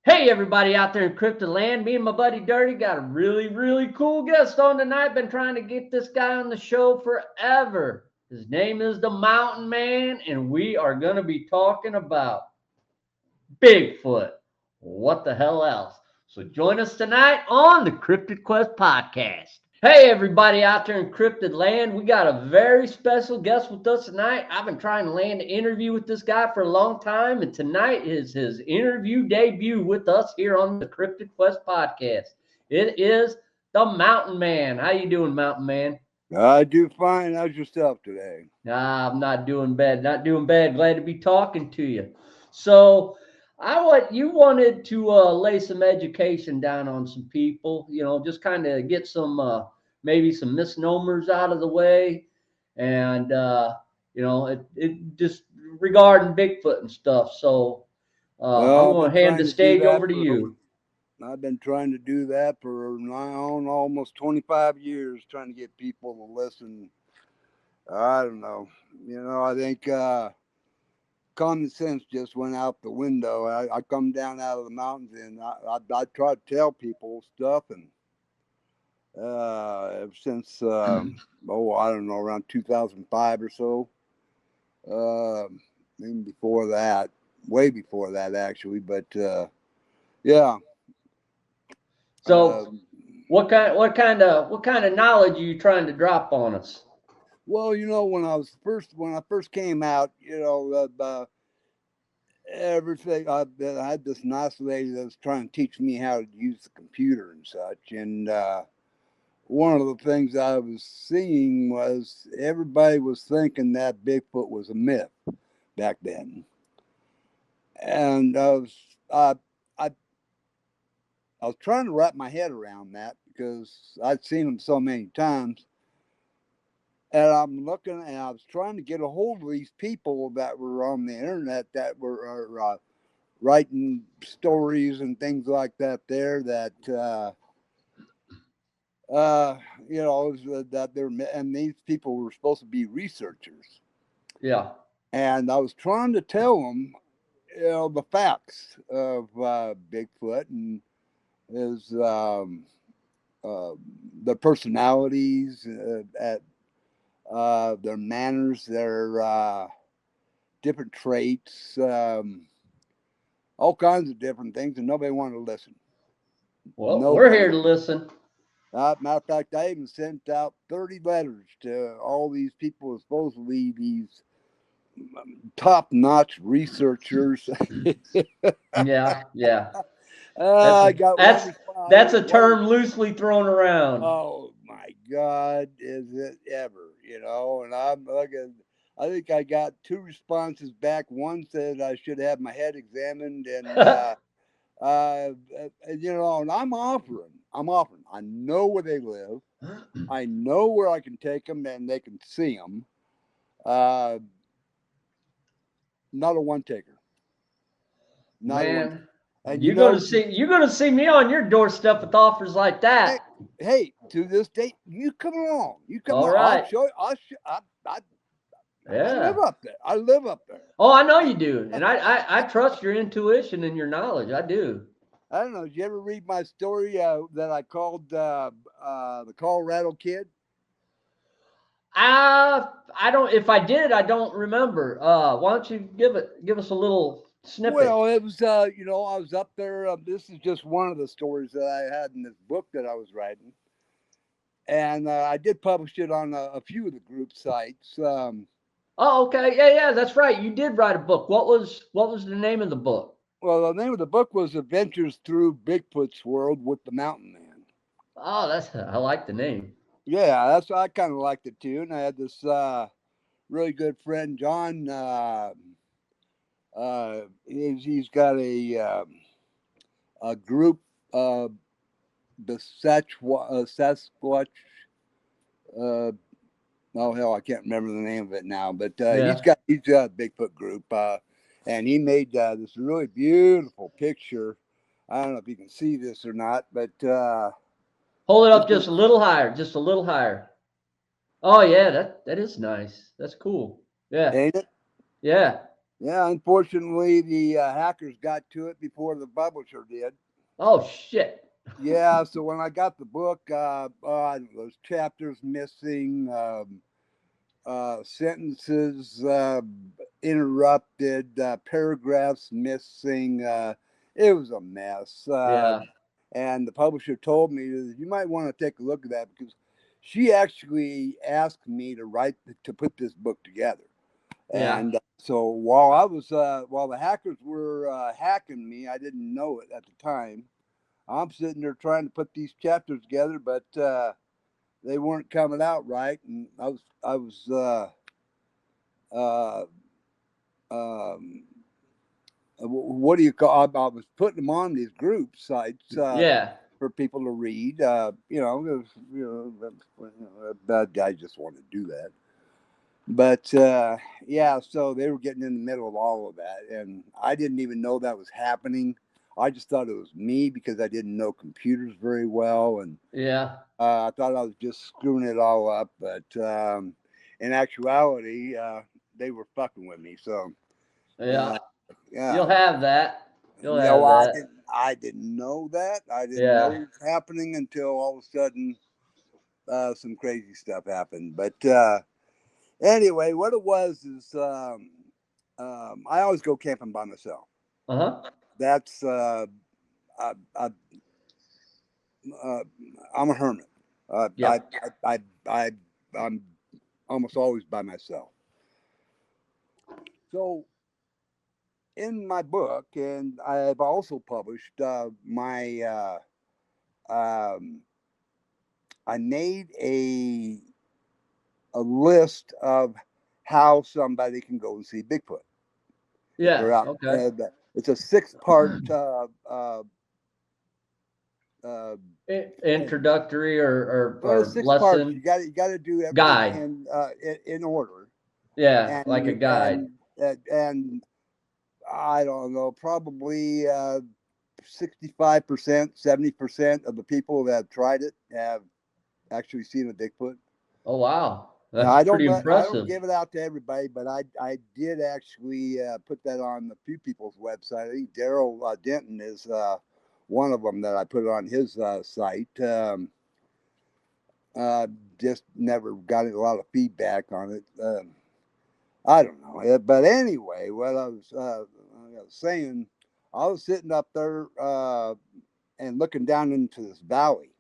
Hey, everybody out there in Cryptid Land. Me and my buddy Dirty got a really cool guest on tonight. Been trying to get this guy on the show forever. His name is the Mountain Man, and we are going to be talking about Bigfoot. What the hell else? So join us tonight on the Cryptid Quest Podcast. Hey, everybody out there in Cryptid Land. We got a very special guest with us tonight. I've been trying to land an interview with this guy for a long time, and tonight is his interview debut with us here on the Cryptid Quest Podcast. It is the Mountain Man. How you doing, Mountain Man? I do fine. How's yourself today? Nah, I'm not doing bad. Not doing bad. Glad to be talking to you. So, you wanted to lay some education down on some people. Just kind of get some maybe some misnomers out of the way, and it just regarding Bigfoot and stuff. So, I'm Well, going to hand the stage over to you. I've been trying to do that for now almost 25 years, trying to get people to listen. I don't know. I think common sense just went out the window. I come down out of the mountains and I try to tell people stuff, and ever since I don't know, around 2005 or so, even before that, way before that actually, but yeah. So, what kind of knowledge are you trying to drop on us? Well, when I first came out, everything. I had this nice lady that was trying to teach me how to use the computer and such. And one of the things I was seeing was everybody was thinking that Bigfoot was a myth back then. And I, I was trying to wrap my head around that because I'd seen them so many times. And I'm looking, and I was trying to get a hold of these people that were on the internet that were writing stories and things like that. There, that that they're, and these people were supposed to be researchers. Yeah. And I was trying to tell them, the facts of Bigfoot and his the personalities at. Their manners, their different traits, all kinds of different things, and nobody wanted to listen. Well, we're Nobody. here to listen. Matter of fact, I even sent out 30 letters to all these people, supposedly these top-notch researchers. Yeah. I got one response. That's a term loosely thrown around. Oh my God, is it ever? And I'm looking. I think I got two responses back. One said I should have my head examined, and and I'm offering. I know where they live. I know where I can take them, and they can see them. Not a one taker. Not Man, a one. And you're gonna see me on your doorstep with offers like that. Hey, to this day, you come along. You come All along. right. I'll show you. I live up there. Oh, I know you do, and I trust your intuition and your knowledge. I do. I don't know. Did you ever read my story that I called the Colorado Kid? I don't. If I did, I don't remember. Why don't you give us a little snippet? Well, it was I was up there. This is just one of the stories that I had in this book that I was writing, and I did publish it on a few of the group sites. Oh, okay. Yeah, that's right. You did write a book. What was the name of the book? Well, the name of the book was Adventures Through Bigfoot's World with the Mountain Man. Oh, I like the name. Yeah, I kind of liked it too. And I had this really good friend, John. He's got a group, the Sasquatch. Oh hell, I can't remember the name of it now. But he's got a Bigfoot group, and he made this really beautiful picture. I don't know if you can see this or not, but hold it up just a little higher, just a little higher. Oh yeah, that is nice. That's cool. Yeah. Ain't it? Yeah. Yeah, unfortunately, the hackers got to it before the publisher did. Oh shit. Yeah, so when I got the book, those chapters missing, sentences interrupted, paragraphs missing. It was a mess. Yeah. And the publisher told me that you might want to take a look at that because she actually asked me to put this book together. Yeah. And so while the hackers were hacking me, I didn't know it at the time. I'm sitting there trying to put these chapters together, but they weren't coming out right, and I was uh, um, what do you call? I was putting them on these group sites Yeah. for people to read. Bad guys just want to do that. But yeah, so they were getting in the middle of all of that, and I didn't even know that was happening. I just thought it was me because I didn't know computers very well, and Yeah. I thought I was just screwing it all up. But in actuality, they were fucking with me. So Yeah. yeah, You'll have that. You'll no, have I that. didn't. I didn't know that. I didn't know Yeah. it was happening until all of a sudden some crazy stuff happened. But anyway, what it was is I always go camping by myself. Uh-huh. That's I, I, uh, I'm a hermit. Uh, I, Yep. I'm almost always by myself. So in my book, and I've also published um, I made a list of how somebody can go and see Bigfoot if they're Yeah. out. Okay. And it's a 6 part uh, Introductory well, or 6 parts. lesson You got to do everything guide. in order, Yeah, and like a you guide. and I don't know, probably 65%, 70% of the people that have tried it have actually seen a Bigfoot. Oh wow. Now That's pretty I don't impressive. give it out to everybody, but I did actually put that on a few people's website. I think Daryl Denton is one of them that I put on his site. Uh, just never got a lot of feedback on it. I don't know, but anyway, what I was saying, I was sitting up there and looking down into this valley,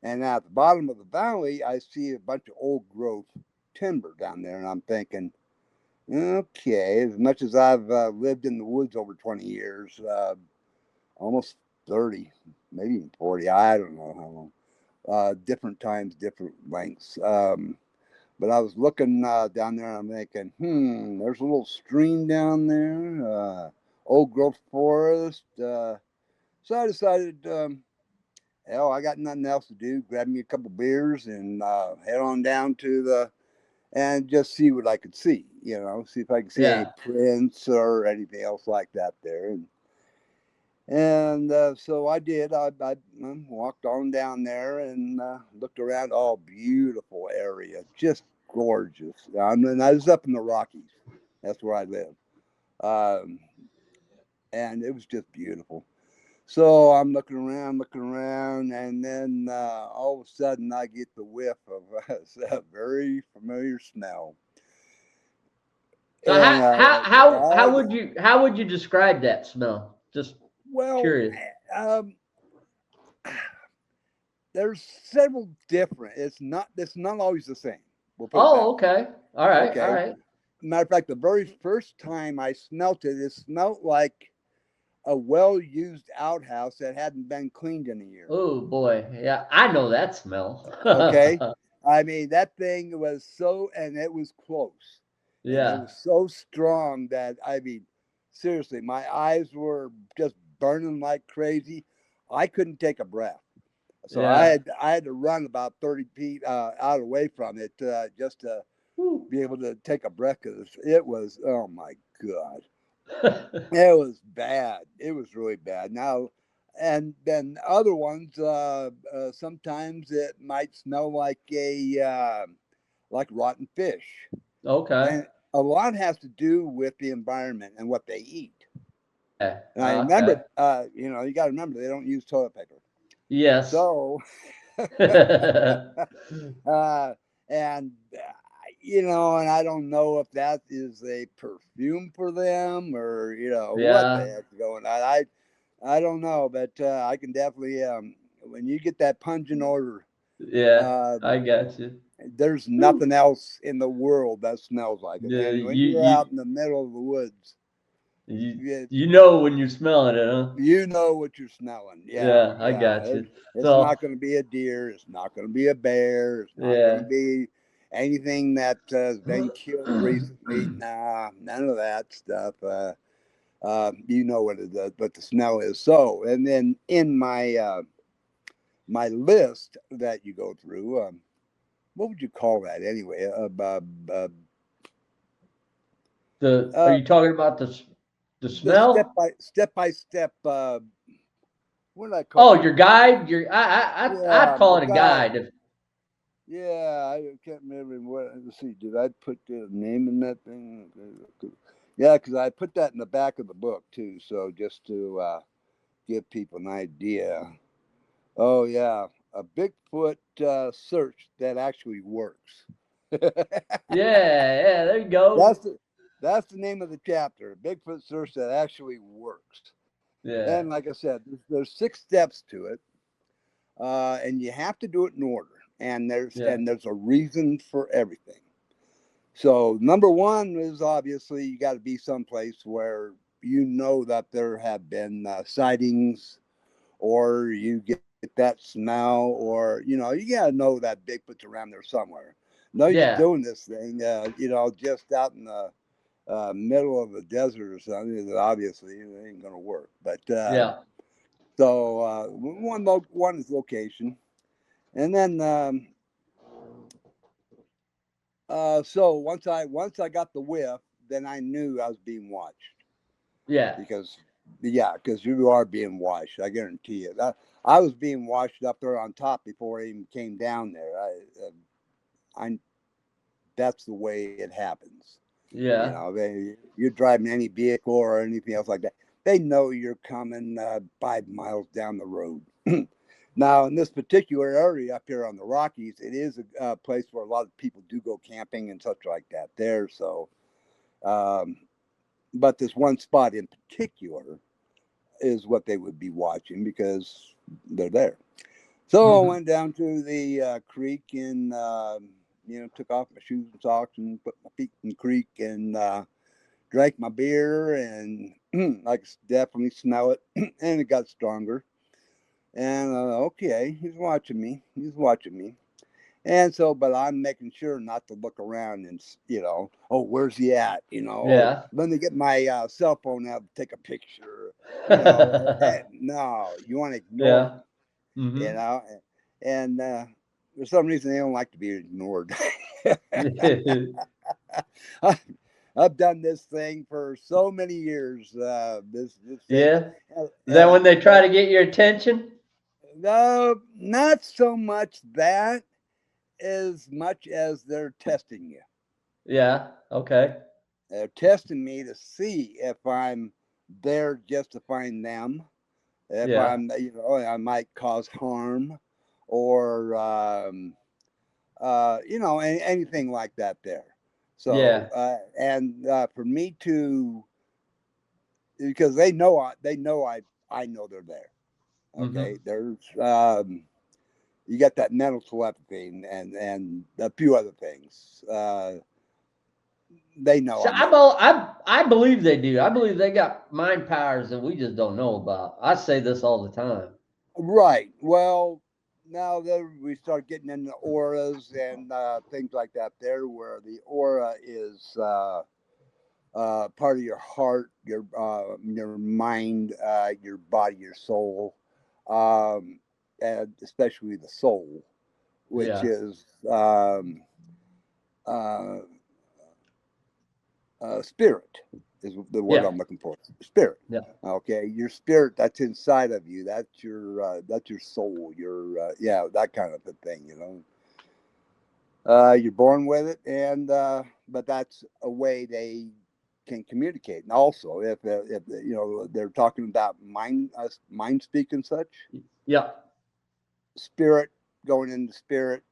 and at the bottom of the valley, I see a bunch of old growth timber down there, and I'm thinking, okay, as much as I've lived in the woods over 20 years, almost 30, maybe even 40, I don't know how long, different times, different lengths. But I was looking down there and I'm thinking, there's a little stream down there, old growth forest. So I decided, hell, I got nothing else to do. Grab me a couple beers and head on down to and just see what I could see, see if I could see any Yeah. prints or anything else like that there. And so I did. I walked on down there and looked around. Oh, beautiful area, just gorgeous. And I was up in the Rockies. That's where I live, um, and it was just beautiful. So I'm looking around, and then all of a sudden I get the whiff of a very familiar smell. So And how would you describe that smell? Just well, curious. um, there's several different. It's not always the same. We'll put it that Oh, way. okay. All right. All Okay. right. Matter of fact, the very first time I smelt it, it smelled like a well-used outhouse that hadn't been cleaned in a year. Oh boy. Yeah, I know that smell. Okay. I mean, that thing was so, and it was close, and it Yeah. was so strong that, I mean, seriously, my eyes were just burning like crazy. I couldn't take a breath. So Yeah. I had to run about 30 feet out away from it just to Whew. be able to take a breath because it was, oh my God, it was bad. It was really bad. Now, and then other ones, sometimes it might smell like like rotten fish. Okay. a lot has to do with the environment and what they eat. Yeah. And I Okay. remember, you got to remember they don't use toilet paper. Yes. So, and and I don't know if that is a perfume for them or what the Yeah. heck's going on. I don't know, but I can definitely when you get that pungent odor, Yeah. uh, I got you. there's Whew. nothing else in the world that smells like it. Yeah, And when you you're you out in the middle of the woods, you you, you know when you're smelling it, huh? you know what you're smelling. Yeah, Yeah, I yeah. got you. It's So not going to be a deer. It's not going to be a bear. It's not going to yeah. be anything that has been killed recently. Nah, none of that stuff. You know what the smell is. So, and then in my list that you go through, what would you call that anyway? Are Uh, you talking about the the step smell? by step by step. What did I call Oh, it? your guide? I'd Yeah, call the it a guy. guide. Yeah, I can't remember what. Let's see. Did I put the name in that thing? Yeah, because I put that in the back of the book too. So just to give people an idea. Oh yeah, a Bigfoot search that actually works. Yeah, yeah, there you go. That's the that's the name of the chapter. Bigfoot search that actually works. And Yeah. like I said, there's 6 steps to it, and you have to do it in order. And there's Yeah. and there's a reason for everything. So number one is obviously you got to be someplace where you know that there have been sightings, or you get that smell, or you got to know that Bigfoot's around there somewhere. No use Yeah. doing this thing, just out in the middle of the desert or something. Obviously, it ain't gonna work. But Yeah. so one is location, and then so once I got the whiff, then I knew I was being watched Yeah. because because you are being watched. I guarantee you that I was being watched up there on top before I even came down there. I that's the way it happens. Yeah. You're driving any vehicle or anything else like that. They know you're coming 5 miles down the road. Now, in this particular area up here on the Rockies, it is a place where a lot of people do go camping and such like that there. So, um, but this one spot in particular is what they would be watching because they're there. So I Hmm. went down to the creek and took off my shoes and socks and put my feet in the creek and drank my beer and I could definitely smell it and it got stronger. And okay, he's watching me. He's watching me. And so, but I'm making sure not to look around and, oh, where's he at? Oh, Yeah. let me get my cell phone out and take a picture. No, you want to ignore Yeah. him, you Hmm. know. And for some reason, they don't like to be ignored. I've done this thing for so many years. This thing, Yeah. Is that and when they try to get your attention? no, not so much that as much as they're testing you. Yeah. Okay. They're testing me to see if I'm there just to find them, if Yeah. I might cause harm, or anything like that. There. So, Yeah. and for me to, because they know I know they're there. Okay, Hmm. there's you got that mental telepathy and a few other things. They know So I'm there. I believe they do. I believe they got mind powers that we just don't know about. I say this all the time. Right. Well, now that we start getting into auras and things like that, there where the aura is part of your heart, your mind, your body, your soul, um, and especially the soul, which Yeah. is uh, spirit is the word Yeah. I'm looking for. Spirit. Yeah. Okay, your spirit that's inside of you. That's your soul. Your that kind of a thing. You're born with it, and but that's a way they can communicate. And also, if you know they're talking about mind speak and such, Yeah. spirit going into spirit,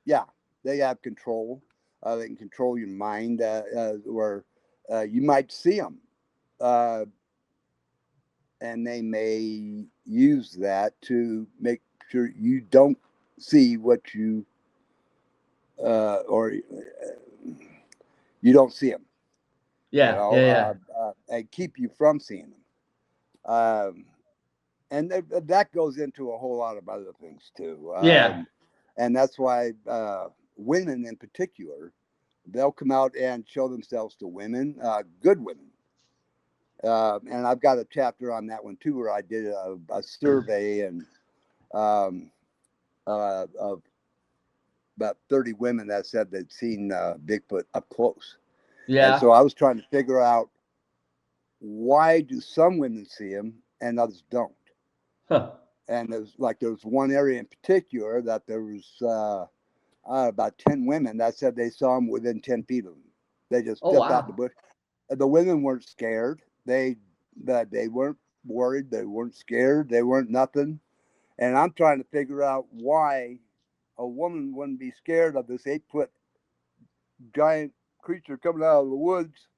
yeah, they have control. They can control your mind, or you might see them, uh, and they may use that to make sure you don't see what you or you don't see them, Yeah. Yeah. Yeah. and keep you from seeing them. And that goes into a whole lot of other things too. Yeah. And that's why women in particular, they'll come out and show themselves to women, good women. And I've got a chapter on that one too, where I did a survey and um, of about 30 women that said they'd seen Bigfoot up close. And Yeah. so I was trying to figure out, why do some women see him and others don't? Huh. And there was one area in particular that there was about 10 women that said they saw him within 10 feet of them. They just Oh stepped out the wow. bush. The women weren't scared. They weren't worried. They weren't scared. They weren't nothing. And I'm trying to figure out why a woman wouldn't be scared of this 8 foot giant creature coming out of the woods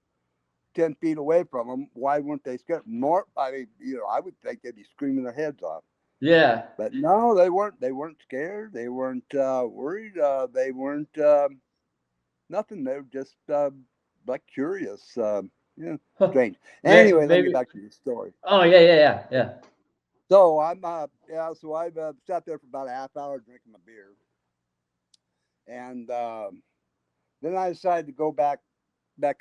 10 feet away from them. Why weren't they scared? More, I mean, I would think they'd be screaming their heads off. Yeah. But no, they weren't. They weren't scared. They weren't worried. They weren't nothing. They were just like curious. Huh. Strange. Anyway, let me get Maybe. back to the story. Oh yeah. Yeah. Yeah. Yeah. So I'm yeah. So I've sat there for about a half hour drinking my beer, and then I decided to go back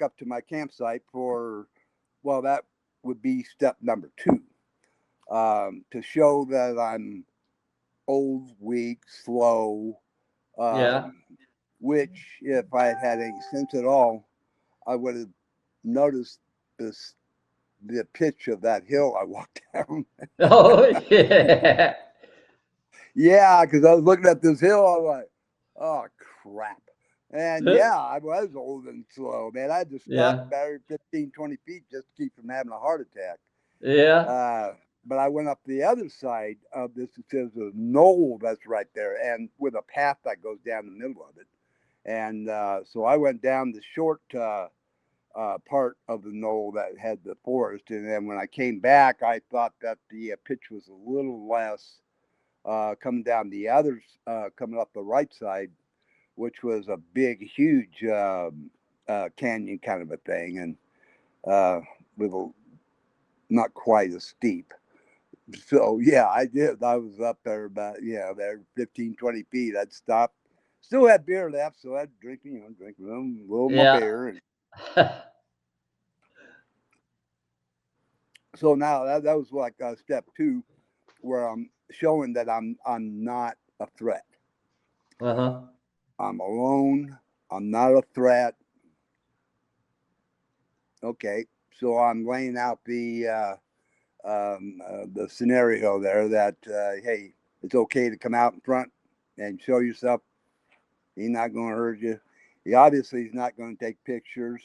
up to my campsite for, well, that would be step number two, to show that I'm old, weak, slow, Yeah. um, which, if I had had any sense at all, I would have noticed the pitch of that hill I walked down. Oh yeah. Yeah, because I was looking at this hill, I was like, oh crap. And yeah, I was old and slow, man. I had to stop Yeah. every 15, 20 feet just to keep from having a heart attack. Yeah. Uh, but I went up the other side of this. There's a knoll that's right there, and with a path that goes down the middle of it. And so I went down the short part of the knoll that had the forest. And then when I came back, I thought that the pitch was a little less coming down the others, coming up the right side, which was a big, huge canyon kind of a thing, and with a, not quite as steep. So yeah, I did. I was up there about, there 15, 20 feet. I'd stop. Still had beer left, so I'd drink, drink a little more Yeah. beer. And so now that was like step two, where I'm showing that I'm not a threat. Uh-huh. I'm alone. I'm not a threat. Okay, so I'm laying out the scenario there that hey, it's okay to come out in front and show yourself. He's not going to hurt you. He obviously is not going to take pictures.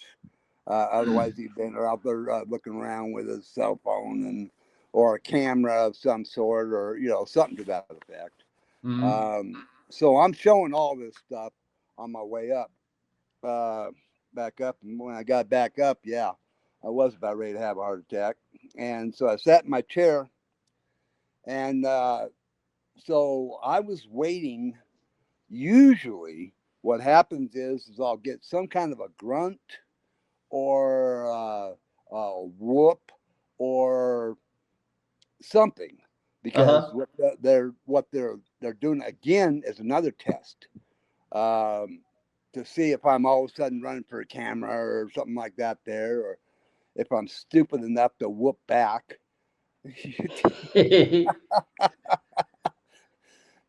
Otherwise, he'd been out there looking around with his cell phone or a camera of some sort, or something to that effect. Mm-hmm. So I'm showing all this stuff on my way up, uh, back up, and when I got back up, yeah, I was about ready to have a heart attack. And so I sat in my chair, and so I was waiting. Usually, what happens is I'll get some kind of a grunt or a whoop or something, because Uh-huh. what they're doing again is another test, um, to see if I'm all of a sudden running for a camera or something like that there, or if I'm stupid enough to whoop back.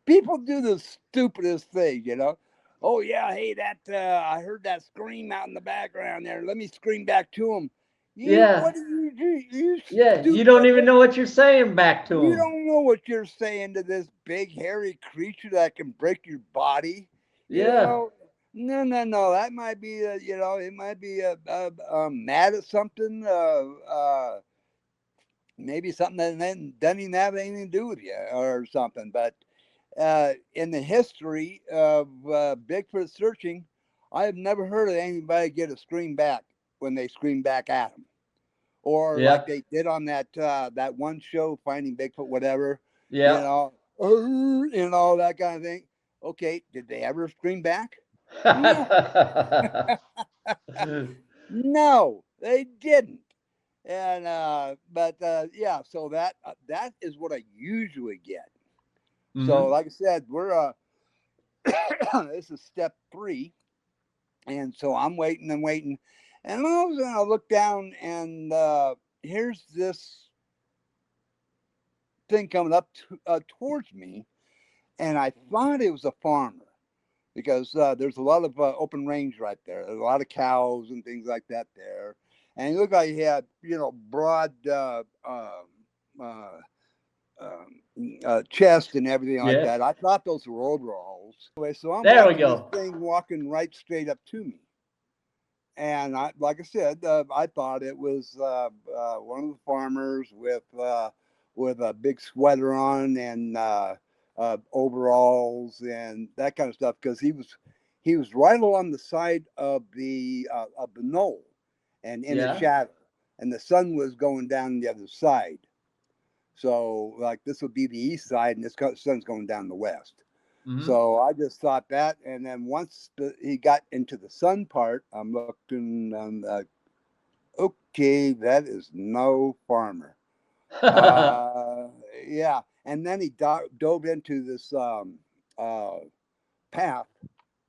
People do the stupidest thing. Oh yeah, hey, that I heard that scream out in the background there. Let me scream back to him. What Yeah. do you do? You Yeah. You don't stupid! even know what you're saying back to You him. don't know what you're saying to this big hairy creature that can break your body. You Yeah. know, no. That might be, it might be mad at something. Maybe something that doesn't even have anything to do with you or something. But in the history of Bigfoot searching, I have never heard of anybody get a scream back when they scream back at them, or like Yeah. they did on that one show, Finding Bigfoot, whatever, you Yeah. know, that kind of thing. Okay, did they ever scream back? No, no, they didn't. And but yeah, so that is what I usually get. So Hmm. like I said, we're this is step 3, and so I'm waiting and waiting, and all of a sudden I look down, and here's this thing coming up towards me, and I thought it was a farmer because there's a lot of open range right there. There's a lot of cows and things like that there, and it looked like he had broad uh, chest and everything like Yeah. that. I thought those were overalls. Anyway, so I'm There we watching this go. thing walking right straight up to me. And like I said, I thought it was one of the farmers with a big sweater on and overalls and that kind of stuff, because he was right along the side of the knoll and in the Yeah. shadow, and the sun was going down the other side. So like this would be the east side, and this sun's going down the west. Hmm. So I just thought that, and then once he got into the sun part, I'm looking, okay, that is no farmer. Uh, yeah, and then he dove into this uh, path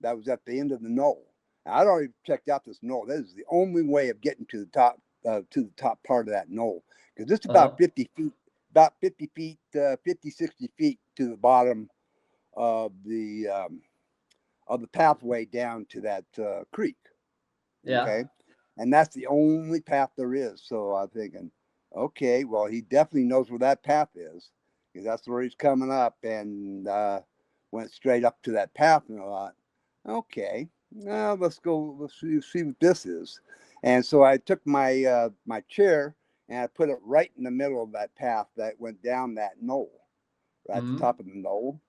that was at the end of the knoll. I'd already checked out this knoll. That is the only way of getting to the top part of that knoll, because it's Uh-huh. about 50 feet, 50, 60 feet to the bottom of the pathway down to that creek. Yeah. Okay, and that's the only path there is. So I'm thinking, okay, well, he definitely knows where that path is, because that's where he's coming up, and went straight up to that path. And I thought, okay, now let's go. Let's see what this is. And so I took my chair and I put it right in the middle of that path that went down that knoll, right at the Hmm. top of the knoll.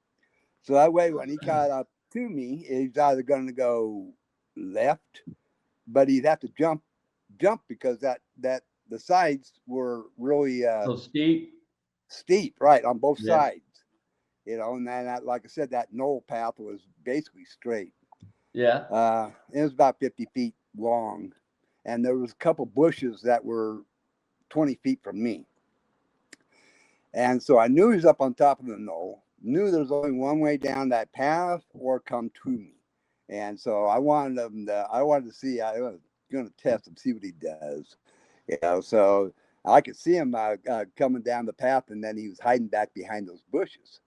So that way, when he caught up to me, he's either going to go left, but he'd have to jump, because that the sides were really So steep. steep, right, on both Yeah. sides. And then like I said, that knoll path was basically straight. Yeah. It was about 50 feet long, and there was a couple bushes that were 20 feet from me. And so I knew he was up on top of the knoll, knew there was only one way down that path or come to me. And so I wanted to see, I was going to test him, see what he does. So I could see him coming down the path, and then he was hiding back behind those bushes.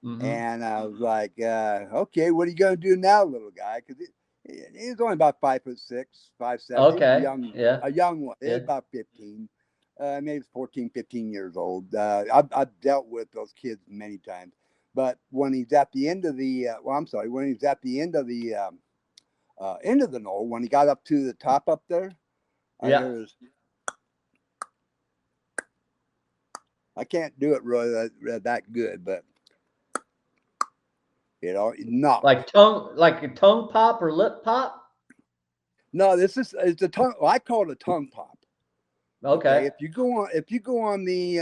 Hmm. And I was like, okay, what are you going to do now, little guy? Because he was only about 5'6", 5'7". He was Okay. Yeah. a young one. He was Yeah. about 15, maybe 14, 15 years old. I've dealt with those kids many times. But when he's at the end of when he's at the end of the knoll, when he got up to the top up there, I Yeah. hear this. I can't do it really that good, but knocked. Like a tongue pop or lip pop. No, it's a tongue. I call it a tongue pop. Okay, Okay. if you go on the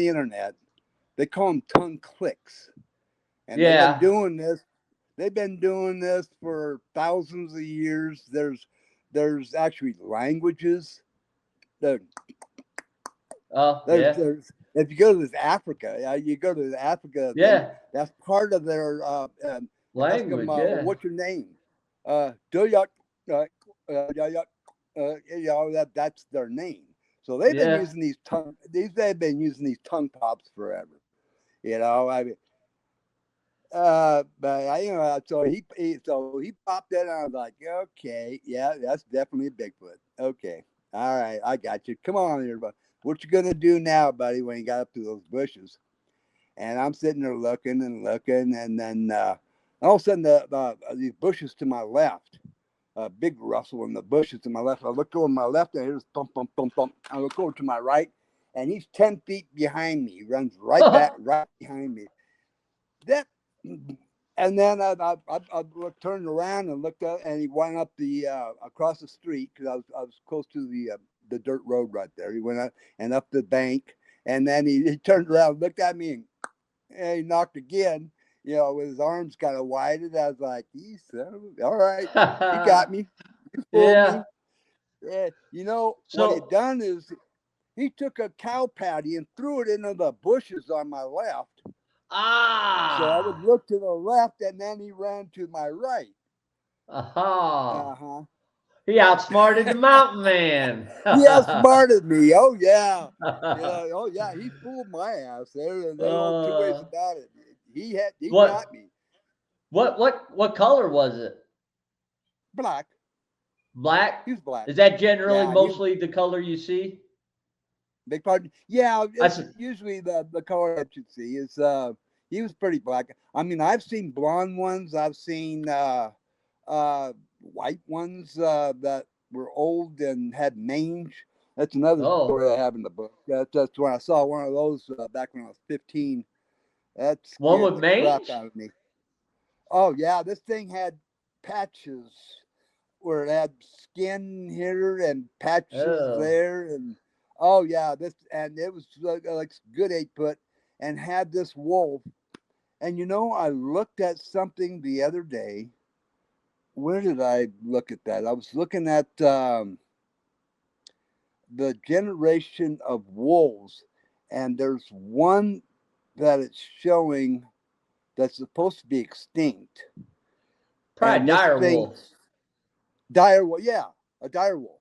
internet, they call them tongue clicks, and Yeah. They've been doing this for thousands of years. There's actually languages. There, Oh, yeah. if you go to Africa, you go to Africa, then Yeah. that's part of their. Ask them, Language. well, Yeah. what's your name? Duyak, Yayak, that's their name. So they've been Yeah. using they've been using these tongue pops forever. I mean, but so he popped it, and I was like, okay, yeah, that's definitely a Bigfoot. Okay, all right, I got you. Come on here, but what you gonna do now, buddy? When he got up to those bushes, and I'm sitting there looking and looking, and then All of a sudden, these bushes to my left, a big rustle in the bushes to my left. I look over to my left, and here's thump, thump, thump, thump. I look over to my right, and he's 10 feet behind me. He runs right back, right behind me. That, and then I turned around and looked up, and he went up the across the street because I was close to the dirt road right there. He went up and up the bank, and then he turned around, looked at me, and he knocked again. You know, with his arms kind of wide, and I was like, all right, you got me, you fooled Yeah. me. Yeah, you know what So he'd done is he took a cow patty and threw it into the bushes on my left. So I would ah. look to the left, and then he ran to my right. Aha. Uh huh. He outsmarted the mountain man. He outsmarted me. Oh yeah. Yeah. Oh yeah. He fooled my ass. There no two ways uh, about it. He got what me. what color was it? Black. Black? He was black. Is that generally Yeah. He was mostly the color you see? big pardon. Yeah. I It's s- usually the color that you see is he was pretty black. I mean, I've seen blonde ones. I've seen white ones that were old and had mange. That's another oh, story I have in the book. That's when I saw one of those back when I was 15. That one scared with the crap mange? out of me. Oh yeah, this thing had patches where it had skin here and patches Oh. there, and oh yeah, this and it was like good 8 foot, and had this wolf. And you know, I looked at something the other day. Where did I look at that? I was looking at the generation of wolves, and there's one that it's showing that's supposed to be extinct. Probably a And this dire thing, wolf. dire wolf, yeah, a dire wolf,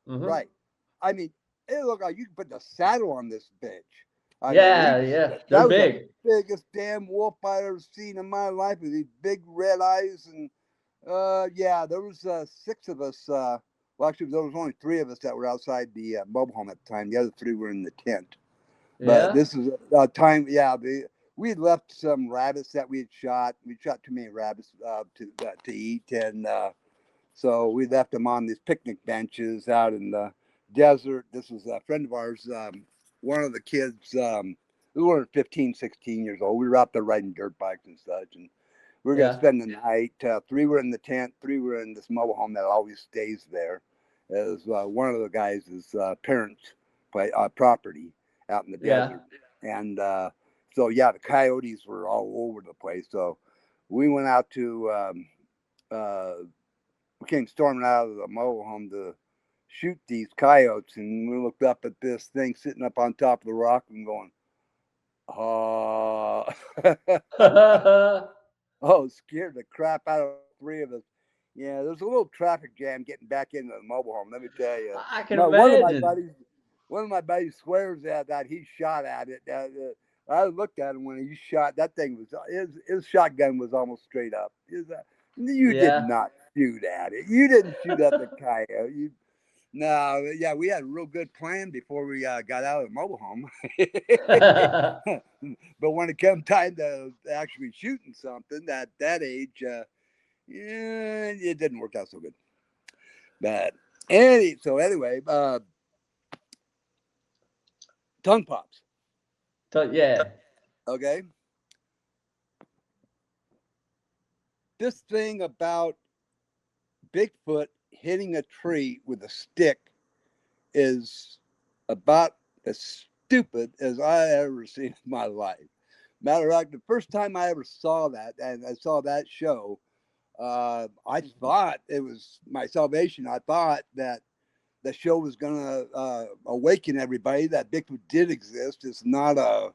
Hmm. right? I mean, it looked like you could put the saddle on this bitch. I mean, Yeah, yeah. that They're was the big. biggest damn wolf I ever seen in my life with these big red eyes. And yeah, there was 6 of us. Well, actually, there was only 3 of us that were outside the mobile home at the time. The other 3 were in the tent. But Yeah. this is a time, yeah. We had left some rabbits that we had shot. We shot too many rabbits to eat, and so we left them on these picnic benches out in the desert. This was a friend of ours. One of the kids, we were 15, 16 years old. We were out there riding dirt bikes and such, and we were going to Yeah. spend the night. 3 were in the tent, 3 were in this mobile home that always stays there. It was one of the guys' parents' property out in the Yeah. desert. And so, yeah, the coyotes were all over the place. So we went out to, uh, we came storming out of the mobile home to shoot these coyotes. And we looked up at this thing sitting up on top of the rock and going, oh, oh, scared the crap out of 3 of us. Yeah, there's a little traffic jam getting back into the mobile home. Let me tell you. I can No, imagine. one of my buddies swears that he shot at it. I looked at him when he shot. That thing was his shotgun was almost straight up. You did Yeah. not shoot at it. You didn't shoot at the coyote. No, yeah, we had a real good plan before we got out of the mobile home. But when it came time to actually shooting something at that age, yeah, it didn't work out so good. But anyway, tongue pops. So, yeah. Okay, this thing about Bigfoot hitting a tree with a stick is about as stupid as I ever seen in my life. Matter of fact, the first time I ever saw that, and I saw that show, I thought it was my salvation. I thought that the show was going to awaken everybody that Bigfoot did exist. It's not a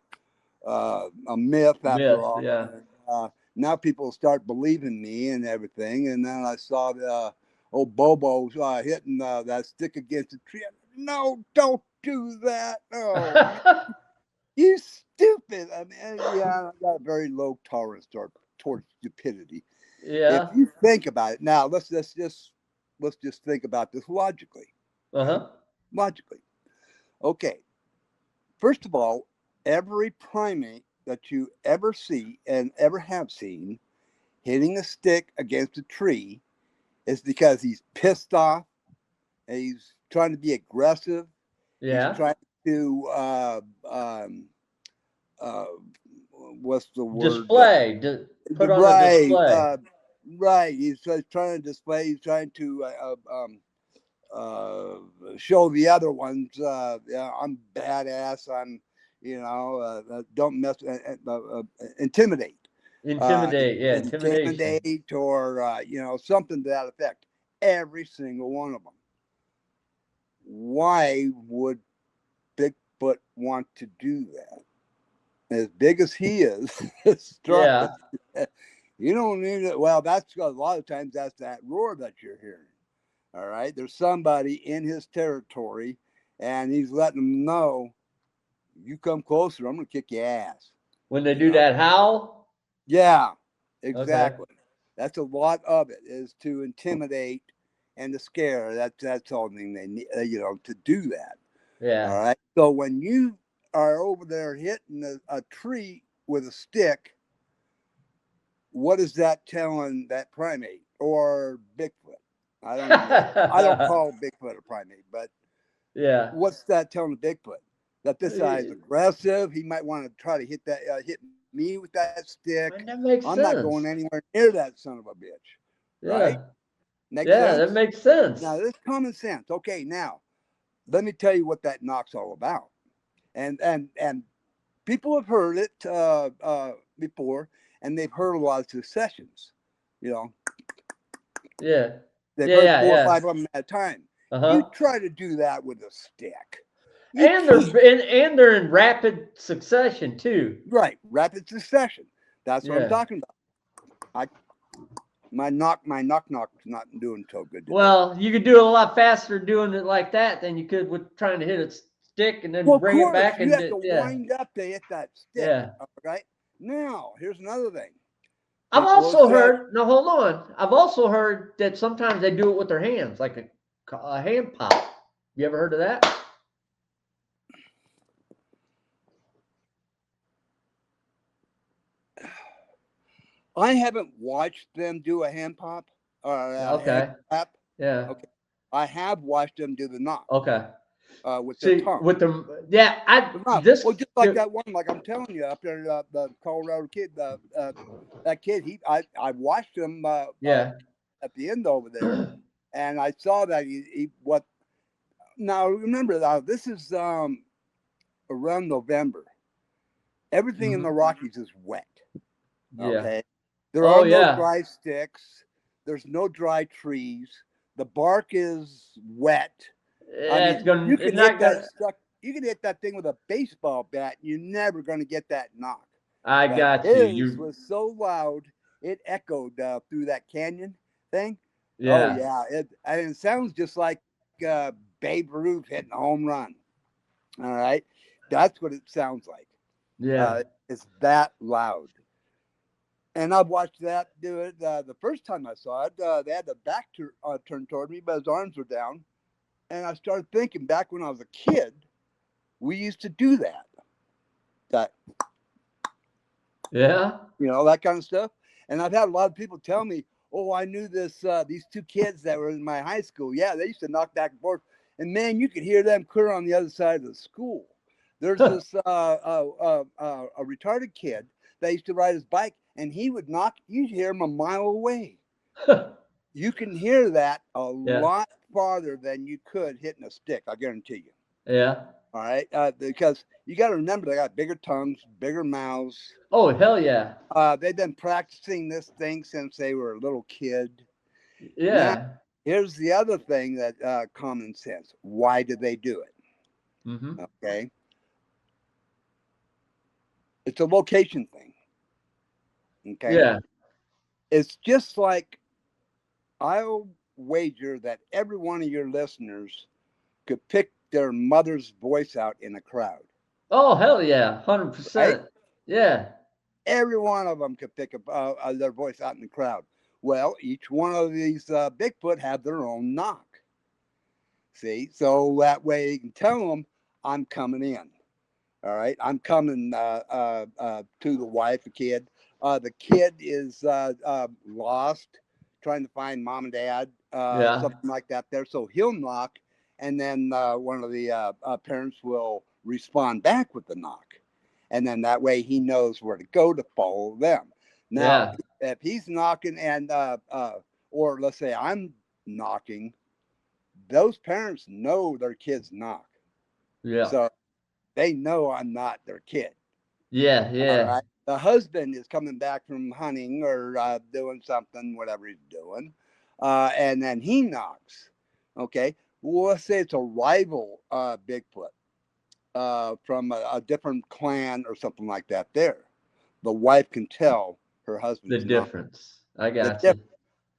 myth after Myth. all. Yeah. Now people start believing me and everything. And then I saw the old Bobo hitting that stick against the tree. No, don't do that. Oh, man, you stupid. I mean, yeah, I got a very low tolerance towards stupidity. If Yeah. you think about it, now let's just think about this logically. Right? Uh-huh. Logically. Okay. First of all, every primate that you ever see and ever have seen hitting a stick against a tree is because he's pissed off and he's trying to be aggressive. He's Yeah. trying to uh, what's the word? Display. Put on a Right, display. right. He's trying to display. He's trying to uh, show the other ones. Yeah, I'm badass. I'm, don't mess. Intimidate. Intimidate. Yeah, intimidation. Intimidate, or something to that effect. Every single one of them. Why would Bigfoot want to do that? As big as he is, strong. Yeah. You don't need it. Well, that's a lot of times that's that roar that you're hearing. All right, there's somebody in his territory, and he's letting them know, you come closer, I'm gonna kick your ass. When they You do know? that howl. Yeah, Okay. exactly. That's a lot of it, is to intimidate and to scare. That's all thing they need, to do that. All Yeah. right. So when you are over there hitting a tree with a stick, what is that telling that primate or Bigfoot? I don't call Bigfoot a primate, but Yeah. what's that telling Bigfoot? That this guy is aggressive. He might want to try to hit me with that stick. Man, that makes I'm not going sense. anywhere near that son of a bitch. Right? Yeah. Makes Yeah, that sense? makes Now, sense. this common sense. Okay, now let me tell you what that knock's all about. And people have heard it before, and they've heard a lot of successions. You know, Yeah. they've Yeah, heard yeah, 4 or yeah. 5 of them at a time. You Uh-huh. try to do that with a stick. You And they're can't. and they're in rapid succession too. Right, rapid succession. That's what I'm Yeah. talking about. I my knock's not doing so good today. Well, you could do it a lot faster doing it like that than you could with trying to hit a stick and then Well, of bring it course, back you and have to yeah, wind up to hit that stick. yeah. All right. Now, here's another thing. I've People have also said, heard. No, hold on. I've also heard that sometimes they do it with their hands, like a hand pop. You ever heard of that? I haven't watched them do a hand pop or a hand Okay. clap. Yeah. Okay. I have watched them do the knock Okay. with their See, tongue. with them, yeah. The knock. Well, just like that one, like I'm telling you, up there, the Colorado kid, that kid, I watched him yeah. at the end over there, and I saw that he what. Now remember, this is around November. Everything in the Hmm. Rockies is wet. Yeah. Okay, there Oh are no yeah. dry sticks. There's no dry trees. The bark is wet. I Yeah, mean, it's gonna. you It's can hit not that gonna. stuck. You can hit that thing with a baseball bat. You're never going to get that knock. I But got you. his You. was so loud, it echoed through that canyon thing. Oh Yeah. yeah, it sounds just like Babe Ruth hitting a home run. All right, that's what it sounds like. Yeah. It's that loud. And I've watched that do it. The first time I saw it, they had the back turned toward me, but his arms were down. And I started thinking back when I was a kid, we used to do that. That Yeah. that kind of stuff. And I've had a lot of people tell me, "Oh, I knew this. These 2 kids that were in my high school. Yeah, they used to knock back and forth, and man, you could hear them clear on the other side of the school." There's this a retarded kid that used to ride his bike, and he would knock. You'd hear him a mile away. You can hear that a Yeah. lot farther than you could hitting a stick. I guarantee you. Yeah. All right, because you got to remember they got bigger tongues, bigger mouths. Oh hell yeah. They've been practicing this thing since they were a little kid. Now, Yeah. here's the other thing that common sense. Why do they do it? Mm-hmm. Okay, it's a location thing. Okay, Yeah. it's just like I'll wager that every one of your listeners could pick their mother's voice out in a crowd. Oh hell yeah. Right? 100%. Yeah. Every one of them could pick their voice out in the crowd. Well, each one of these Bigfoot have their own knock. See, so that way you can tell them, I'm coming in. All right, I'm coming to the wife, the kid. The kid is lost, trying to find mom and dad, Yeah. something like that. There, so he'll knock, and then one of the parents will respond back with the knock, and then that way he knows where to go to follow them. Now, Yeah. if he's knocking and or let's say I'm knocking, those parents know their kids knock, Yeah. so they know I'm not their kid. Yeah. All Yeah. right. The husband is coming back from hunting or doing something, whatever he's doing, and then he knocks. Okay. Well, let's say it's a rival Bigfoot from a different clan or something like that. There, the wife can tell her The husband's not difference. I the got difference. you.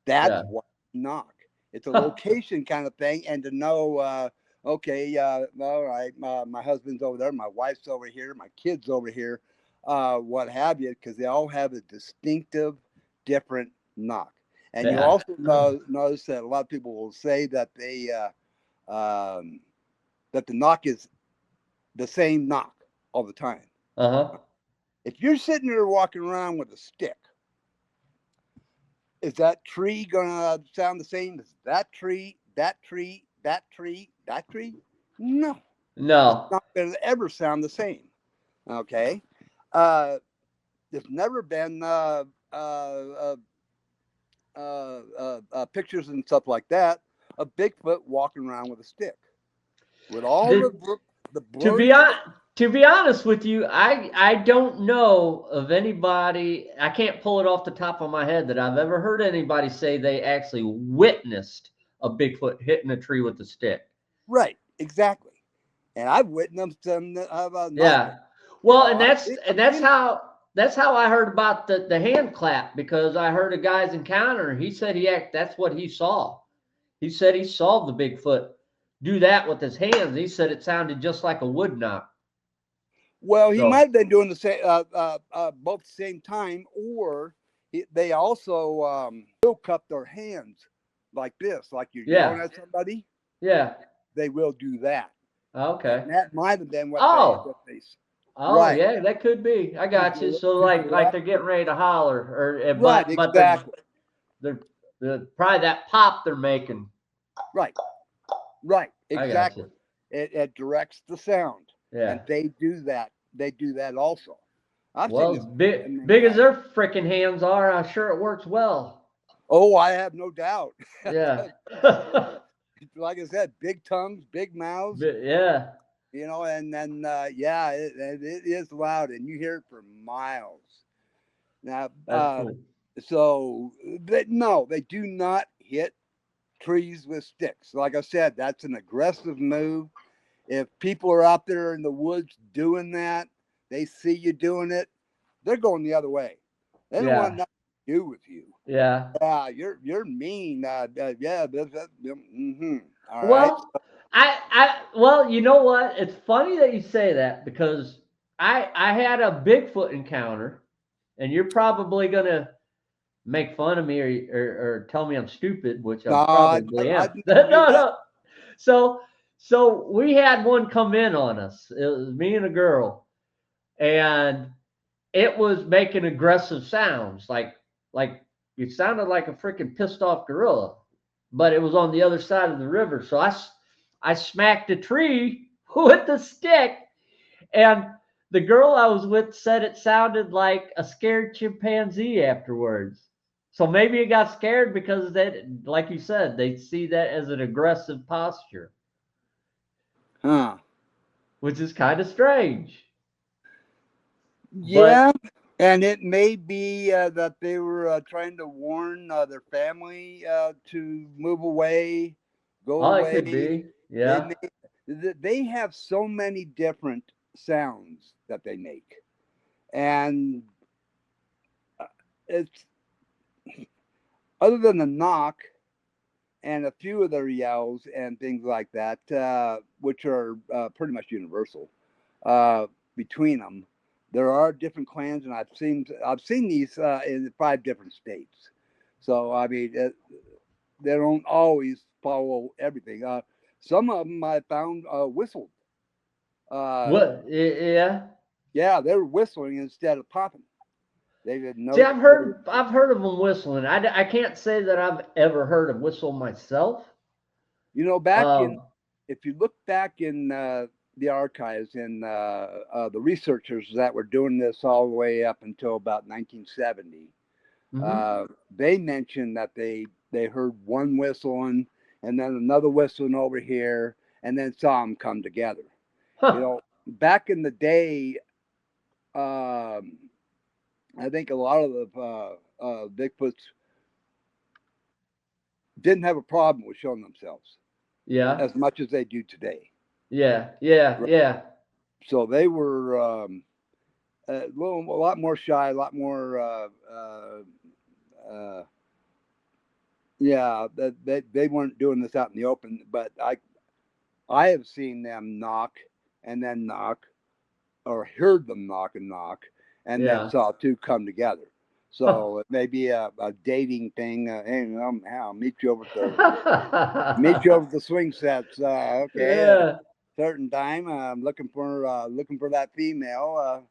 That's Yeah. what knock. It's a location kind of thing, and to know, okay, all right, my husband's over there, my wife's over here, my kids over here, what have you, because they all have a distinctive, different knock. And you Yeah. also notice that a lot of people will say that that the knock is the same knock all the time. Uh-huh. If you're sitting there walking around with a stick, is that tree gonna sound the same as that tree, that tree, that tree, that tree? No, it's No. not gonna ever sound the same. Okay, uh, there's never been pictures and stuff like that of Bigfoot walking around with a stick with all The, the to blurry. be on, to be honest with you, I don't know of anybody. I can't pull it off the top of my head that I've ever heard anybody say they actually witnessed a Bigfoot hitting a tree with a stick. Right, exactly. And I've witnessed them knocking. Yeah. You Well, know, and I've seen it. that's how I heard about the hand clap, because I heard a guy's encounter and he said that's what he saw. He said he saw the Bigfoot do that with his hands. He said it sounded just like a wood knock. Well, he might So have been doing the same, both at the same time, or they also will cup their hands like this, like you're yelling yeah, at somebody. yeah. They will do that, and Okay. that might have been Oh, what they oh right yeah, that could be. I got you. So to like direct. they're getting ready to holler, or Right, but exactly. they're probably that pop they're making. Right, right, I got exactly. you. It directs the sound, and Yeah. they do that. They do that also. I've seen Well, this many big as times. their freaking hands are, I'm sure it works well. Oh, I have no doubt. Yeah. Like I said, big tongues, big mouths, Yeah. and then yeah, it is loud, and you hear it for miles. Now, That's cool. so no, they do not hit trees with sticks. Like I said, that's an aggressive move. If people are out there in the woods doing that, they see you doing it, they're going the other way. They don't want Yeah. nothing to do with you. Yeah. Yeah, you're mean. Yeah, all right. Well, well, you know what? It's funny that you say that, because I had a Bigfoot encounter, and you're probably gonna make fun of me, or tell me I'm stupid, which I No, probably am. I'd never No, do that. no. So we had one come in on us. It was me and a girl, and it was making aggressive sounds, like it sounded like a freaking pissed off gorilla, but it was on the other side of the river. So I smacked a tree with the stick, and the girl I was with said it sounded like a scared chimpanzee afterwards. So maybe it got scared because that, like you said, they see that as an aggressive posture, Huh. which is kind of strange. But Yeah, and it may be that they were trying to warn their family to move away, go oh, it could away. be, They yeah, may, they have so many different sounds that they make, and uh, it's other than the knock and a few of their yells and things like that, which are pretty much universal uh, between them. There are different clans, and I've seen these in 5 different states. So I mean, they don't always follow everything. Some of them I found whistled What? Yeah. Yeah, they were whistling instead of popping. They didn't See, know. I've heard of them whistling. I can't say that I've ever heard a whistle myself. You know, back in, Um, if you look back in the archives and the researchers that were doing this all the way up until about 1970, mhm. they mentioned that they heard one whistling and then another whistling over here, and then saw them come together. You Huh. know, back in the day, um, I think a lot of the Bigfoots didn't have a problem with showing themselves Yeah. as much as they do today. Yeah. Yeah. Right. Yeah. So they were a lot more shy, a lot more, uh, yeah, they weren't doing this out in the open. But I have seen them knock and then knock, or heard them knock and knock, and then Yeah. saw two come together. Huh. So it may be a dating thing. Hey, I'll meet you over the swing sets. Okay, Yeah. certain time. I'm looking for that female,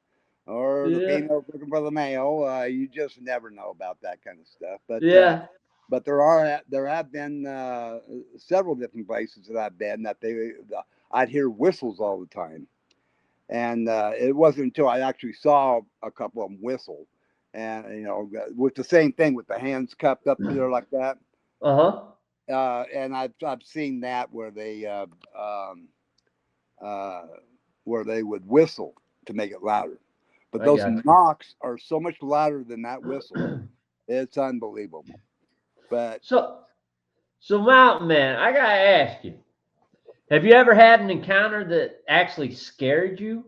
or the Yeah. female looking for the male. You just never know about that kind of stuff. Yeah. But there have been several different places that I've been that I'd hear whistles all the time, and it wasn't until I actually saw a couple of them whistle, and with the same thing with the hands cupped up there like that. Uh-huh. And I've seen that um, uh, where they would whistle to make it louder. But I those got knocks are so much louder than that whistle. you. It's unbelievable. But So, Mountain Man, I gotta ask you, have you ever had an encounter that actually scared you?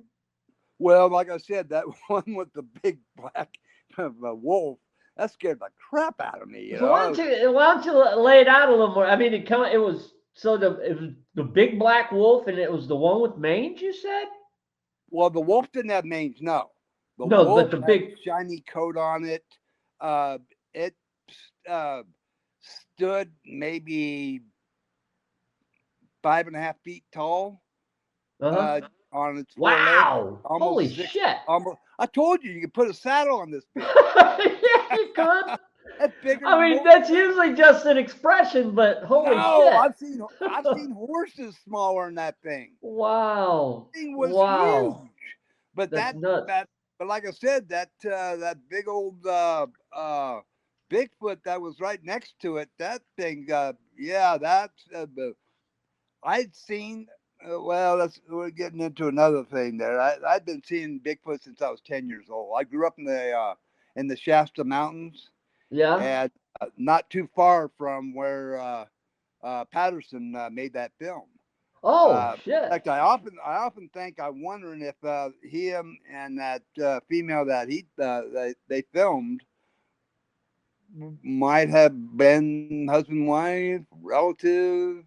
well, like I said, that one with the big black wolf that scared the crap out of me. So why don't you lay it out a little more? I mean, it was so it was the big black wolf, and it was the one with mange. You said Well, the wolf didn't have mange. No, the no, but wolf the had a big. shiny coat on it. It uh, stood maybe 5.5 feet tall, Uh huh. uh, on its four legs, Wow! Holy almost six. shit! Almost, I told you could put a saddle on this bitch. Yeah, you could. That's bigger I than mean, most. that's usually just an expression, but holy No, shit! I've seen horses smaller than that thing. Wow! Thing was huge. Wow! But That's nuts. but like I said, that big old Bigfoot that was right next to it, that thing, yeah, I'd seen. Well, we're getting into another thing there. I'd been seeing Bigfoot since I was 10 years old. I grew up in the Shasta Mountains, Yeah. and not too far from where Patterson made that film. Oh In shit! fact, I often think I'm wondering if him and that female that they filmed might have been husband, wife, relative.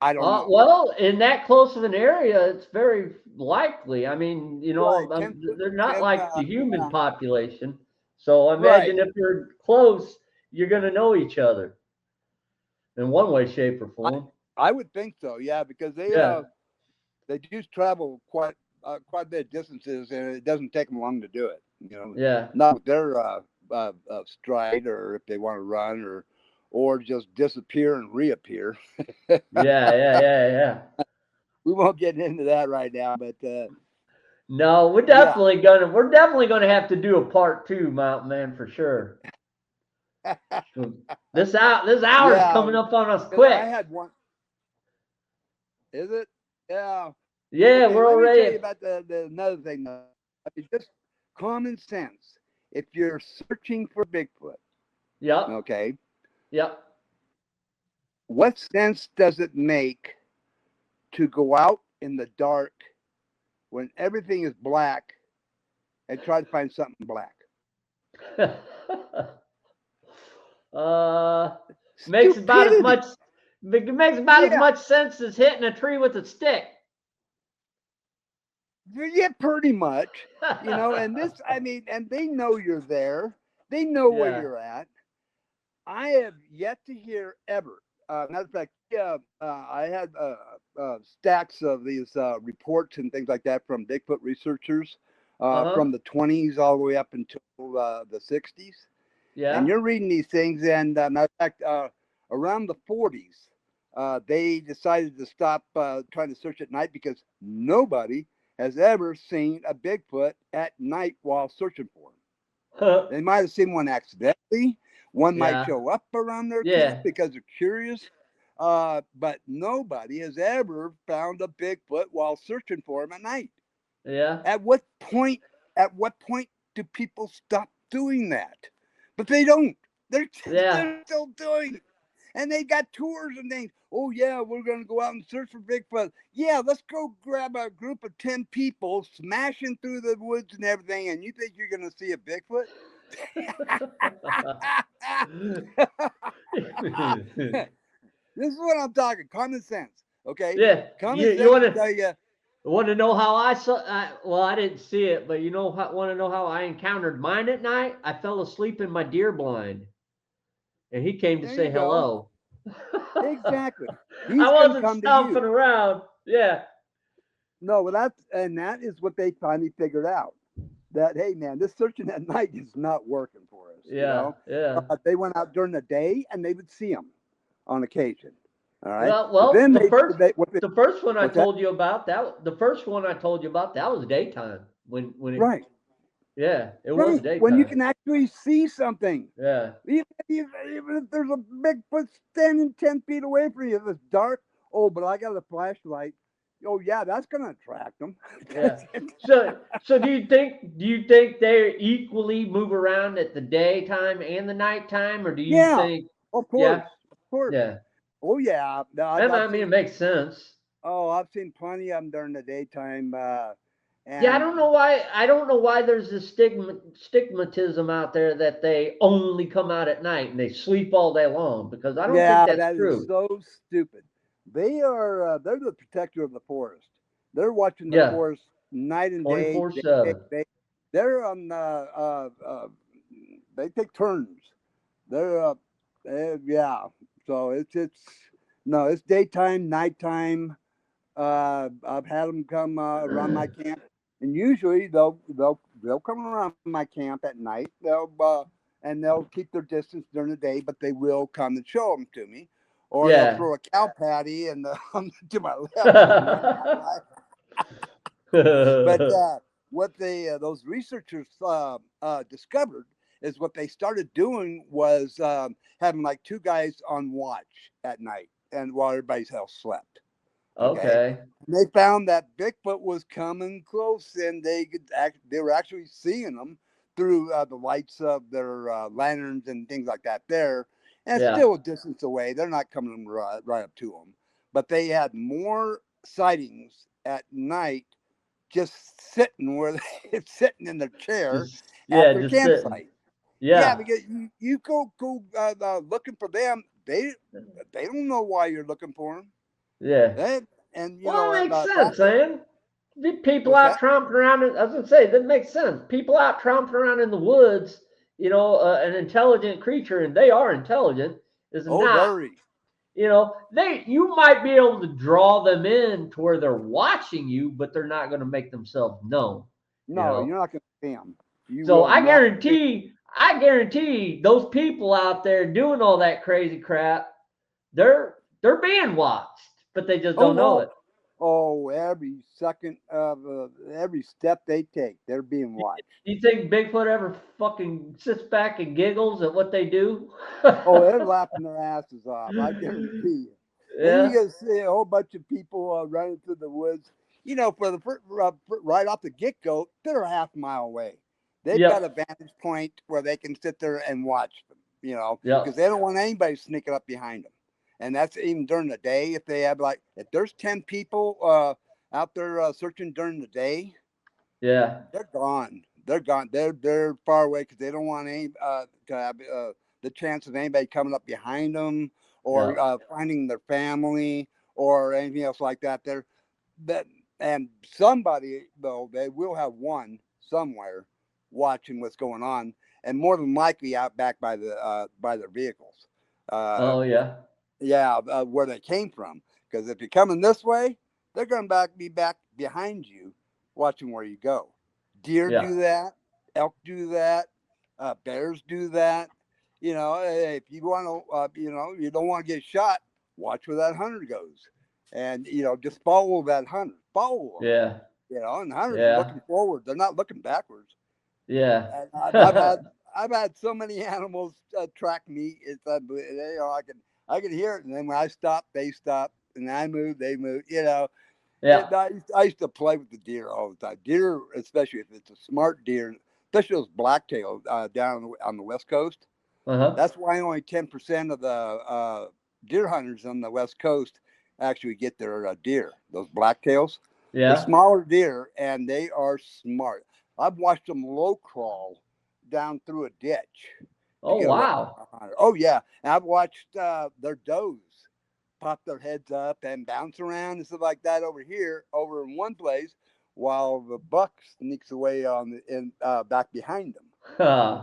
I don't know. Well, in that close of an area, it's very likely. I mean, Right, 10, they're not 10 like the human yeah, population. So right. imagine if you're close, you're going to know each other in one way, shape, or I form. I would think so. Yeah, because Yeah, they do travel quite a bit of distances, and it doesn't take them long to do it. yeah, Not with their stride, or if they want to run, or just disappear and reappear. yeah, yeah, yeah, yeah. We won't get into that right now, but No, yeah. we're definitely gonna have to do a part two, Mountain Man, for sure. So this hour's Yeah, coming up on us because I quick. had one. Is it? Yeah. Yeah, Okay, we're let me tell you already. about the another thing. I mean, just common sense. If you're searching for Bigfoot, Yep, okay, yep. what sense does it make to go out in the dark when everything is black and try to find something black? uh, makes about as Stupidity. much. It makes about as Yeah, much sense as hitting a tree with a stick. yeah, pretty much. And this, I mean, and they know you're there. They know where Yeah. you're at. I have yet to hear ever. Matter of fact, I had stacks of these reports and things like that from Bigfoot researchers Uh-huh. from the 20s all the way up until the 60s. And Yeah. you're reading these things, and matter of fact, around the 40s, they decided to stop trying to search at night because nobody has ever seen a Bigfoot at night while searching for him. They might have seen one accidentally. One might Yeah. show up around their camp Yeah. because they're curious. But nobody has ever found a Bigfoot while searching for him at night. Yeah. At what point? At what point do people stop doing that? But they don't. They're Yeah. they're still doing it, and they got tours and things. Oh yeah, we're gonna go out and search for Bigfoot. Yeah, let's go grab a group of 10 people, smashing through the woods and everything, and you think you're gonna see a Bigfoot? This is what I'm talking. Common sense. Okay, Yeah. common You sense want will to tell you. know how I saw? Well, I didn't see it, but want to know how I encountered mine at night? I fell asleep in my deer blind, and he came to There say you go. hello. Exactly. I He's gonna wasn't come to stomping you. around. Yeah. No, well, that is what they finally figured out. That hey, man, this searching at night is not working for us. Yeah. Yeah. They went out during the day and they would see them on occasion. All right, but Well, then they the first one I what's that? told you about the first one I told you about that was daytime when it Right, yeah it was right. When you daytime. can actually see something, Yeah. even if there's a Bigfoot standing 10 feet away from you, if it's dark. Oh, but I got a flashlight. Oh yeah, that's gonna attract them. Yeah. So do you think they equally move around at the daytime and the nighttime, or do you Yeah, think? of Yeah. course, of course. Yeah. Oh yeah, no, I I've mean, it seen. makes sense. Oh, I've seen plenty of them during the daytime, Yeah, I and don't know why. I don't know why there's this stigmatism out there that they only come out at night and they sleep all day long because I don't think yeah, that's that is true. so stupid. They're the protector of the forest. They're watching the Yeah, forest night and day. twenty-four seven. They're on. They take turns. They're yeah. So it's no, it's daytime, nighttime. I've had them come around my camp, and usually they'll come around my camp at night. And they'll keep their distance during the day, but they will come and show them to me, or they'll Yeah. throw a cow patty and to my left and run that way. But what they those researchers discovered is what they started doing was having like two guys on watch at night, and while everybody else slept. Okay. Okay. And they found that Bigfoot was coming close, and they were actually seeing them through the lights of their lanterns and things like that there. And Yeah. still a distance away. They're not coming right up to them. But they had more sightings at night just sitting where they sitting in their chair at their Just sitting. campsite. Yeah, Yeah. because you go looking for them. They don't know why you're looking for them. Yeah. That and you Well, know it makes sense, back in man. The people what's out that? tromping around. I was gonna say that makes sense. People out tromping around in the woods. An intelligent creature, and they are intelligent, is Oh, not. very. You might be able to draw them in to where they're watching you, but they're not going to make themselves known. You No, know. you're not going to see them. You So will not see 'em. I guarantee those people out there doing all that crazy crap, they're being watched, but they just don't Oh, know it. every second of every step they take, they're being watched. Do you think Bigfoot ever fucking sits back and giggles at what they do? Oh, they're laughing their asses off. I guarantee you. And you Yeah. can see a whole bunch of people running through the woods. You know, for the right off the get go, they're a half mile away. They've got a Yep. vantage point where they can sit there and watch them. You know, because Yep. they don't want anybody sneaking up behind them. And that's even during the day. If they have if there's 10 people out there searching during the day, Yeah. they're gone. They're gone. They're far away because they don't want any to have the chance of anybody coming up behind them or Yep. finding their family or anything else like that. That and somebody though they will have one somewhere watching what's going on, and more than likely out back by their vehicles. Uh, Oh yeah. Yeah, where they came from. Because if you're coming this way, they're going to be back behind you, watching where you go. Deer Yeah. do that. Elk do that. Bears do that. If you want to, you don't want to get shot, watch where that hunter goes, and just follow that hunter. Follow them. Yeah. And the hunters are Yeah. looking forward. They're not looking backwards. Yeah. And I've had so many animals track me. It's I can hear it, and then when I stop, they stop, and I move, they move. Yeah. I used to play with the deer all the time. Deer, especially if it's a smart deer, especially those blacktail down on the West Coast. Uh-huh. That's why only 10% of the deer hunters on the West Coast actually get their deer. Those blacktails, they're Yeah. smaller deer, and they are smart. I've watched them low crawl down through a ditch to Oh, get away wow. from a hunter. Oh yeah, and I've watched their does pop their heads up and bounce around and stuff like that over in one place, while the buck sneaks away back behind them.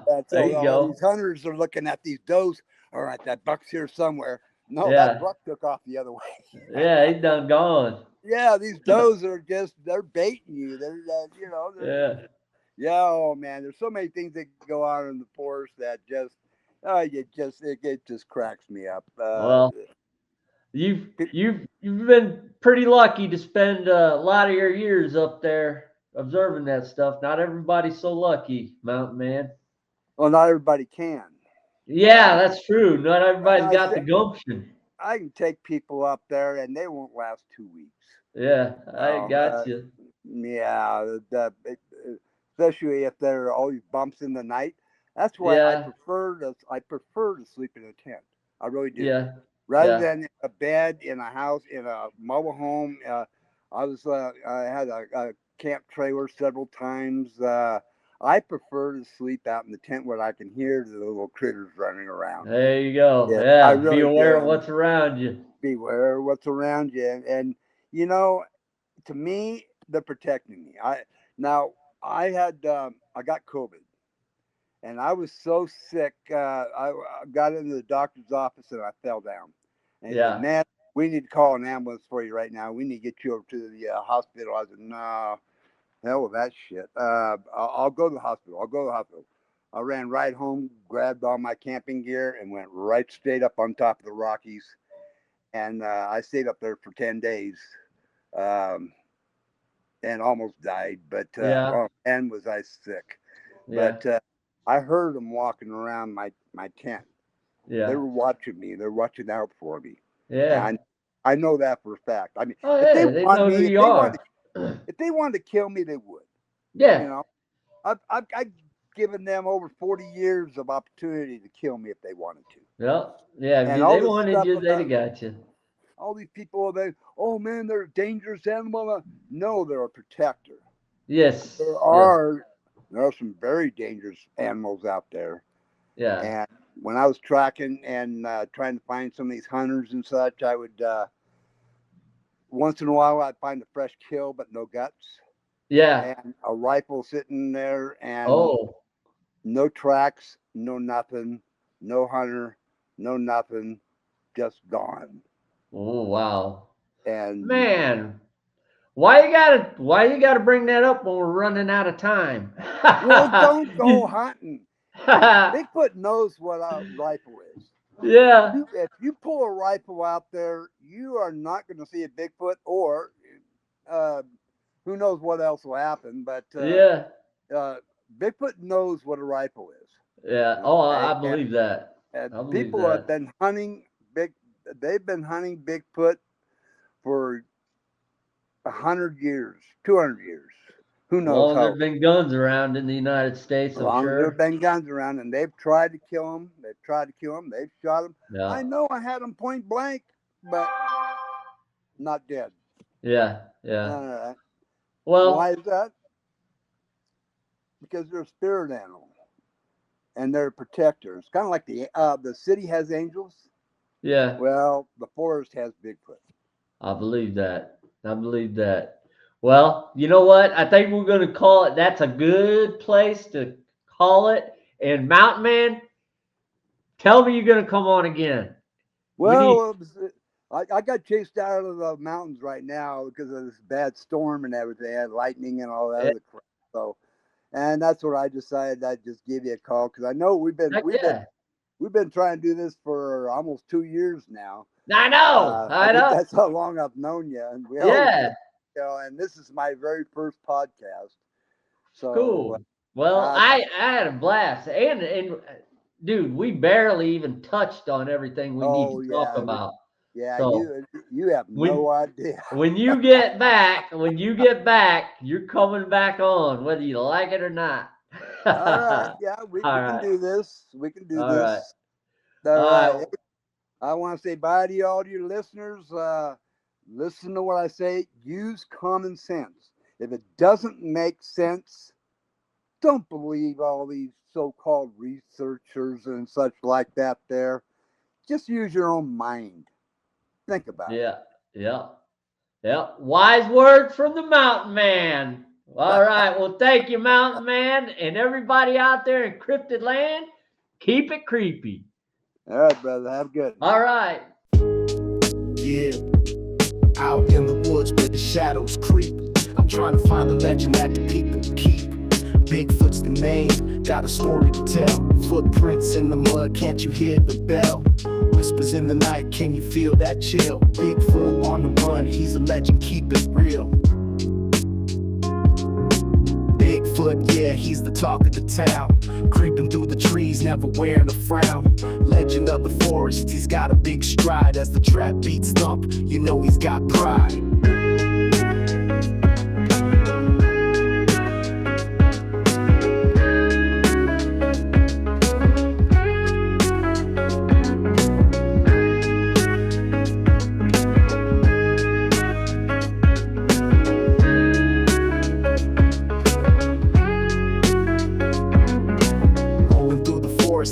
And There so you all these go. hunters are looking at these does. All right, that buck's here somewhere. No, that Yeah. buck took off the other way. Yeah, he's done gone. Yeah, these does are they're baiting you. Yeah. Yeah, oh man, there's so many things that go on in the forest that it just cracks me up. Well, you've been pretty lucky to spend a lot of your years up there observing that stuff. Not everybody's so lucky, Mountain Man. Well, not everybody can. Yeah, that's true. Not everybody's I got the say gumption. I can take people up there, and they won't last 2 weeks. Yeah, I Oh, got you. yeah, especially if there are always bumps in the night. That's why Yeah, I prefer to sleep in a tent. I really do, yeah, rather yeah, than a bed in a house in a mobile home. I had a camp trailer several times. I prefer to sleep out in the tent where I can hear the little critters running around. there you go. Yeah, I Yeah, be really aware of do. what's around you. Beware what's around you, and you know to me, they're protecting me. I got COVID, and I was so sick. I got into the doctor's office and I fell down, and he said, Yeah, "Man, we need to call an ambulance for you right now. We need to get you over to the hospital." I said, "No, hell with that shit. I'll go to the hospital. I'll go to the hospital." I ran right home, grabbed all my camping gear, and went right straight up on top of the Rockies. And I stayed up there for 10 days. Um, and almost died. But yeah, oh man, was I sick! yeah, But I heard them walking around my tent. They yeah, were watching me. They're watching out for me, yeah. and I know that for a fact. I mean, Oh, if they yeah, they want know who me, you are. if they wanted to kill me, they would. You Yeah, know, I've given them over 40 years of opportunity to kill me if they wanted to. yeah, yeah. And If all they this wanted stuff you, they'd about have got you. all these people, oh man, they're a dangerous animal. No, they're a protector. Yes, there yes, are there are some very dangerous animals out there. yeah, And when I was tracking and trying to find some of these hunters and such, I would once in a while I'd find a fresh kill but no guts, yeah. and a rifle sitting there and Oh, no tracks, no nothing, no hunter, no nothing, just gone. oh, wow, And man. Why you gotta bring that up when we're running out of time? well, don't go hunting. Bigfoot knows what a rifle is. Yeah, If you pull a rifle out there, you are not going to see a Bigfoot, or uh, who knows what else will happen. But yeah, uh, Bigfoot knows what a rifle is. yeah. Oh, Okay, I believe that. and I believe people have that. been hunting big. They've been hunting Bigfoot for 100 years, 200 years. Who As knows long as how there's been guns around in the United States, I'm long there have sure. been guns around, and they've tried to kill them. They've tried to kill them. They've shot them. Yeah, I know I had them point blank, but not dead. yeah, yeah. Uh, why Well, is that? Because they're a spirit animal and they're protectors. Kind of like the city has angels. yeah. Well, the forest has Bigfoot. I believe that. I believe that. Well, you know what? I think we're gonna call it. That's a good place to call it. And Mountain Man, tell me you're gonna come on again. What do you? Well, I got chased out of the mountains right now because of this bad storm and everything, and lightning and all that Yeah, other crap. So, and that's what I decided I'd just give you a call because I know heck yeah. we've been trying to do this for almost 2 years now. I know. I I think know. that's how long I've known you, and we always Yeah. and this is my very first podcast. So, Cool. Well, uh, I had a blast, and dude, we barely even touched on everything we need to oh talk yeah, about. yeah, So you have when no idea. when you get back, you're coming back on, whether you like it or not. All right, All yeah, we can right. do this. We can do All right. this. All All right. right. I want to say bye to you, all your listeners. Listen to what I say. Use common sense. If it doesn't make sense, don't believe all these so-called researchers and such like that. There, just use your own mind. Think about Yeah. Yeah. Yeah. Wise words from the mountain man. it. All right. Well, thank you, mountain man, and everybody out there in cryptid land. Keep it creepy. All right, brother. Have a good one. All right. Yeah, out in the woods where the shadows creep. I'm trying to find a legend that the people keep. Bigfoot's the name, got a story to tell. Footprints in the mud, can't you hear the bell? Whispers in the night, can you feel that chill? Bigfoot on the run, he's a legend, keep it real. Bigfoot, yeah, he's the talk of the town. Creeping through the trees, never wearing a frown. Legend of the forest, he's got a big stride. As the trap beats thump, you know he's got pride.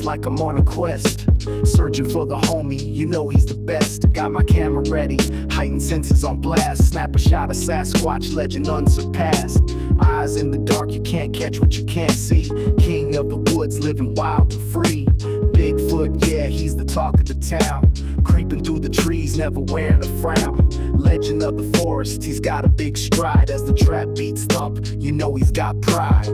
Like I'm on a quest, searching for the homie, you know he's the best. Got my camera ready, heightened senses on blast. Snap a shot of Sasquatch, legend unsurpassed. Eyes in the dark, you can't catch what you can't see. King of the woods, living wild and free. Bigfoot, yeah, he's the talk of the town. Creeping through the trees, never wearing a frown. Legend of the forest, he's got a big stride. As the trap beats thump, you know he's got pride.